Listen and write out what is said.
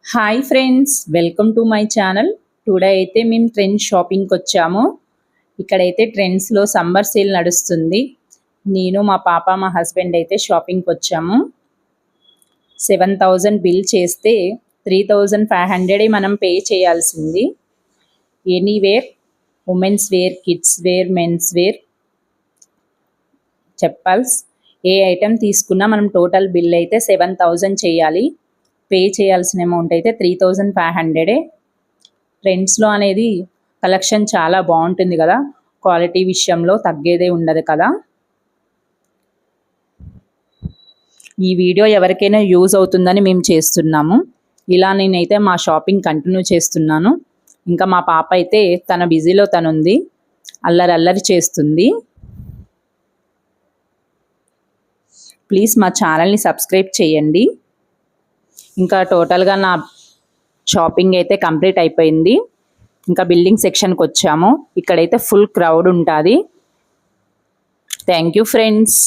Hi friends, welcome to my channel. Today అయితే మేము trends షాపింగ్కి వచ్చాము. ఇక్కడైతే ట్రెండ్స్లో సమ్మర్ సేల్ నడుస్తుంది. నేను మా పాప మా హస్బెండ్ అయితే షాపింగ్కి వచ్చాము. 7,000 బిల్ చేస్తే 3,500 మనం పే చేయాల్సింది. Anywhere, women's wear, kids wear, men's wear, chappals ఏ ఐటెం తీసుకున్నా మనం టోటల్ బిల్ అయితే 7,000 చేయాలి. పే చేయాల్సిన అమౌంట్ అయితే 3,500. ట్రెండ్స్లో అనేది కలెక్షన్ చాలా బాగుంటుంది కదా, క్వాలిటీ విషయంలో తగ్గేదే ఉండదు కదా. ఈ వీడియో ఎవరికైనా యూజ్ అవుతుందని మేము చేస్తున్నాము. ఇలా నేనైతే మా షాపింగ్ కంటిన్యూ చేస్తున్నాను. ఇంకా మా పాప అయితే తన బిజీలో తనుంది, అల్లరి చేస్తుంది. ప్లీజ్ మా ఛానల్ని సబ్స్క్రైబ్ చేయండి. ఇంకా టోటల్గా నా షాపింగ్ అయితే కంప్లీట్ అయిపోయింది. ఇంకా బిల్డింగ్ సెక్షన్కి వచ్చాము. ఇక్కడైతే ఫుల్ క్రౌడ్ ఉంటుంది. Thank you friends.